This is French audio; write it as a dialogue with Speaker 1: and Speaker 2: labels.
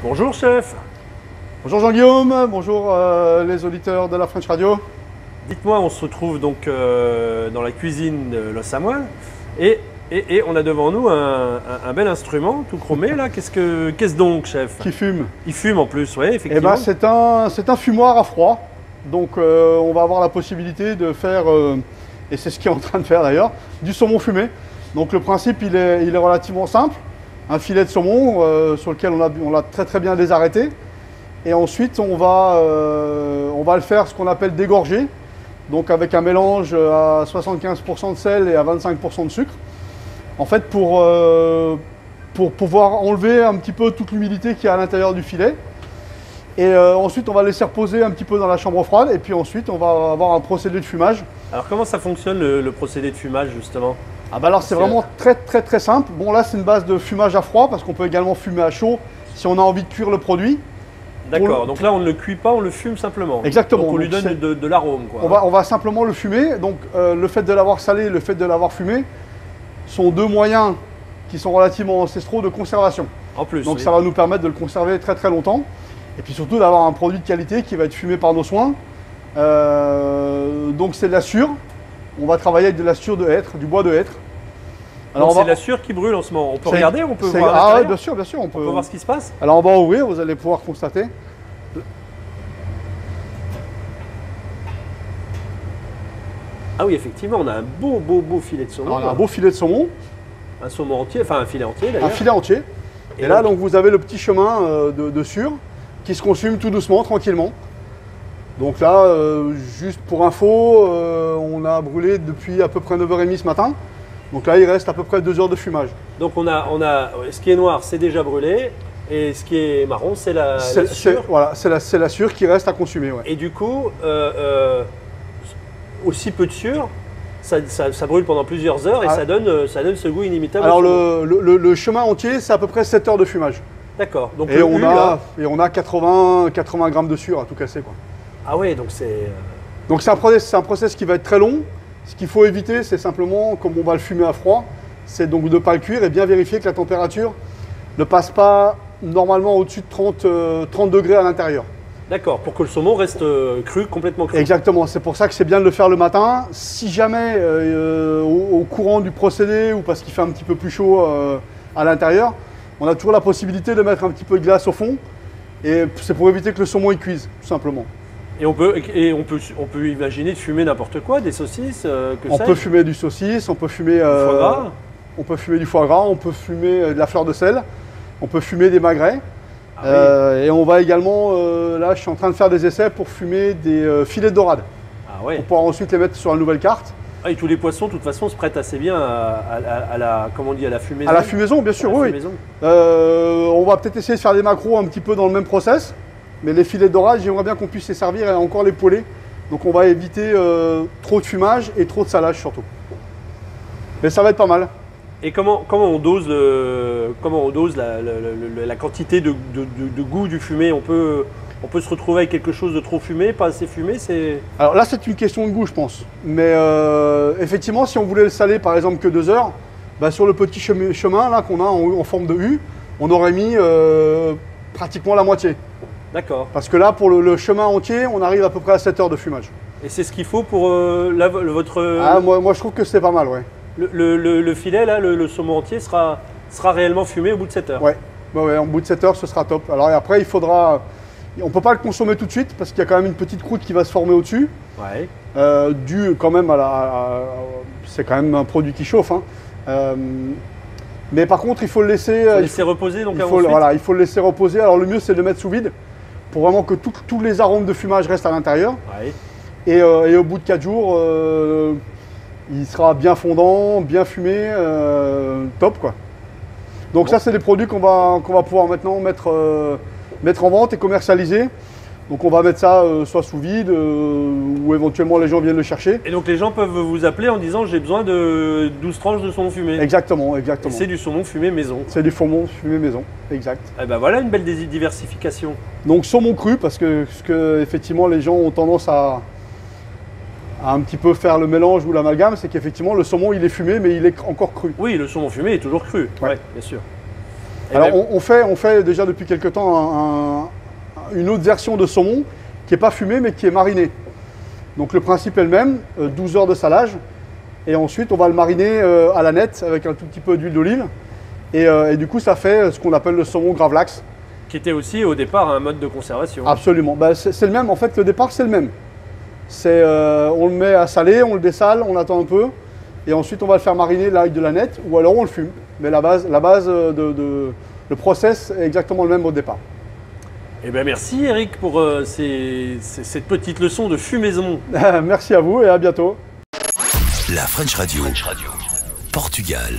Speaker 1: Bonjour chef.
Speaker 2: Bonjour Jean-Guillaume, bonjour les auditeurs de la French Radio.
Speaker 1: Dites-moi, on se retrouve donc dans la cuisine de Los Samuel et on a devant nous un bel instrument tout chromé là. Qu'est-ce donc chef?
Speaker 2: Qui fume.
Speaker 1: Il fume en plus, oui,
Speaker 2: Eh
Speaker 1: effectivement.
Speaker 2: ben, c'est un fumoir à froid. Donc on va avoir la possibilité de faire, et c'est ce qu'il est en train de faire d'ailleurs, du saumon fumé. Donc le principe il est relativement simple. Un filet de saumon sur lequel on l'a très bien désarrêté. Et ensuite on va le faire ce qu'on appelle dégorger. Donc avec un mélange à 75% de sel et à 25% de sucre. En fait pour pouvoir enlever un petit peu toute l'humidité qu'il y a à l'intérieur du filet. Et ensuite on va laisser reposer un petit peu dans la chambre froide. Et puis ensuite on va avoir un procédé de fumage.
Speaker 1: Alors comment ça fonctionne le procédé de fumage justement?
Speaker 2: Ah bah alors c'est vraiment très simple. Bon là c'est une base de fumage à froid parce qu'on peut également fumer à chaud si on a envie de cuire le produit.
Speaker 1: D'accord, donc là on ne le cuit pas, on le fume simplement.
Speaker 2: Exactement.
Speaker 1: Donc on lui donne de l'arôme quoi.
Speaker 2: On va simplement le fumer. Donc le fait de l'avoir salé et le fait de l'avoir fumé sont deux moyens qui sont relativement ancestraux de conservation.
Speaker 1: En plus.
Speaker 2: Donc
Speaker 1: oui.
Speaker 2: ça va nous permettre de le conserver très longtemps. Et puis surtout d'avoir un produit de qualité qui va être fumé par nos soins. Donc c'est de la sûre. On va travailler avec de la sûre de hêtre, du bois de hêtre.
Speaker 1: Alors c'est la sûre qui brûle en ce moment. On peut regarder, on peut voir.
Speaker 2: Ah ouais, bien sûr, on peut
Speaker 1: voir ce qui se passe.
Speaker 2: Alors on va ouvrir, vous allez pouvoir constater.
Speaker 1: Ah oui, effectivement, on a un beau filet de saumon.
Speaker 2: Alors, on a un beau filet de saumon.
Speaker 1: Un saumon entier, enfin un filet entier d'ailleurs.
Speaker 2: Un filet entier. Et là, donc vous avez le petit chemin de sûre qui se consume tout doucement, tranquillement. Donc là, juste pour info, on a brûlé depuis à peu près 9h30 ce matin. Donc là, il reste à peu près 2 heures de fumage.
Speaker 1: Donc on a ce qui est noir, c'est déjà brûlé. Et ce qui est marron, c'est la sûre.
Speaker 2: Voilà, c'est la sûre qui reste à consumer. Ouais.
Speaker 1: Et du coup, aussi peu de sûre, ça brûle pendant plusieurs heures et ça donne ce goût inimitable.
Speaker 2: Alors le chemin entier, c'est à peu près 7 heures de fumage.
Speaker 1: D'accord. Donc
Speaker 2: et on a 80 grammes de sûre à tout casser, quoi.
Speaker 1: Ah ouais, donc c'est...
Speaker 2: Donc c'est un process qui va être très long. Ce qu'il faut éviter, c'est simplement, comme on va le fumer à froid, c'est donc de ne pas le cuire et bien vérifier que la température ne passe pas normalement au-dessus de 30 degrés à l'intérieur.
Speaker 1: D'accord, pour que le saumon reste cru, complètement cru.
Speaker 2: Exactement, c'est pour ça que c'est bien de le faire le matin. Si jamais, au courant du procédé ou parce qu'il fait un petit peu plus chaud à l'intérieur, on a toujours la possibilité de mettre un petit peu de glace au fond. Et c'est pour éviter que le saumon il cuise, tout simplement.
Speaker 1: Et on peut imaginer de fumer n'importe quoi, des saucisses,
Speaker 2: on peut fumer du saucisse, on peut fumer du foie gras, on peut fumer de la fleur de sel, on peut fumer des magrets. Ah oui. Et on va également, là je suis en train de faire des essais pour fumer des filets de dorade.
Speaker 1: Ah ouais.
Speaker 2: Pour pouvoir ensuite les mettre sur la nouvelle carte.
Speaker 1: Ah, et tous les poissons, de toute façon, se prêtent assez bien à la, comment on dit, à la fumaison.
Speaker 2: À la fumaison, bien sûr, oui. On va peut-être essayer de faire des macros un petit peu dans le même process. Mais les filets de dorade, j'aimerais bien qu'on puisse les servir et encore les poêler. Donc on va éviter trop de fumage et trop de salage surtout. Mais ça va être pas mal.
Speaker 1: Et comment on dose la quantité de goût du fumé? On peut se retrouver avec quelque chose de trop fumé, pas assez fumé,
Speaker 2: Alors là, c'est une question de goût, je pense. Mais effectivement, si on voulait le saler, par exemple, que 2 heures, bah, sur le petit chemin là qu'on a en forme de U, on aurait mis pratiquement la moitié.
Speaker 1: D'accord.
Speaker 2: Parce que là, pour le chemin entier, on arrive à peu près à 7 heures de fumage.
Speaker 1: Et c'est ce qu'il faut pour votre...
Speaker 2: Ah, moi, je trouve que c'est pas mal, ouais.
Speaker 1: Le filet, là, le saumon entier sera réellement fumé au bout de 7 heures.
Speaker 2: Ouais, au bout de 7 heures, ce sera top. Alors et après, il faudra... On ne peut pas le consommer tout de suite parce qu'il y a quand même une petite croûte qui va se former au-dessus.
Speaker 1: Ouais.
Speaker 2: Dû quand même c'est quand même un produit qui chauffe. Hein. Mais par contre, il faut le laisser...
Speaker 1: reposer donc
Speaker 2: il faut le laisser reposer. Alors le mieux, c'est de le mettre sous vide pour vraiment que tous les arômes de fumage restent à l'intérieur.
Speaker 1: Ouais.
Speaker 2: Et au bout de 4 jours, il sera bien fondant, bien fumé, top quoi. Donc bon. Ça, c'est des produits qu'on va pouvoir maintenant mettre en vente et commercialiser. Donc on va mettre ça soit sous vide ou éventuellement les gens viennent le chercher.
Speaker 1: Et donc les gens peuvent vous appeler en disant j'ai besoin de 12 tranches de saumon fumé.
Speaker 2: Exactement. Et
Speaker 1: c'est du saumon fumé maison.
Speaker 2: C'est du saumon fumé maison, exact.
Speaker 1: Et ben voilà une belle diversification.
Speaker 2: Donc saumon cru parce que effectivement les gens ont tendance à un petit peu faire le mélange ou l'amalgame, c'est qu'effectivement le saumon il est fumé mais il est encore cru.
Speaker 1: Oui, le saumon fumé est toujours cru, ouais, bien sûr.
Speaker 2: Alors on fait déjà depuis quelques temps une autre version de saumon qui n'est pas fumée mais qui est marinée. Donc le principe est le même, 12 heures de salage. Et ensuite on va le mariner à la nette avec un tout petit peu d'huile d'olive. Et du coup ça fait ce qu'on appelle le saumon gravlax.
Speaker 1: Qui était aussi au départ un mode de conservation.
Speaker 2: Absolument, bah, c'est le même, en fait le départ c'est le même. On le met à saler, on le dessale, on attend un peu. Et ensuite on va le faire mariner là avec de la nette ou alors on le fume. Mais la base le process est exactement le même au départ.
Speaker 1: Eh bien merci Eric pour cette petite leçon de fumaison.
Speaker 2: Merci à vous et à bientôt.
Speaker 3: La French Radio. Portugal.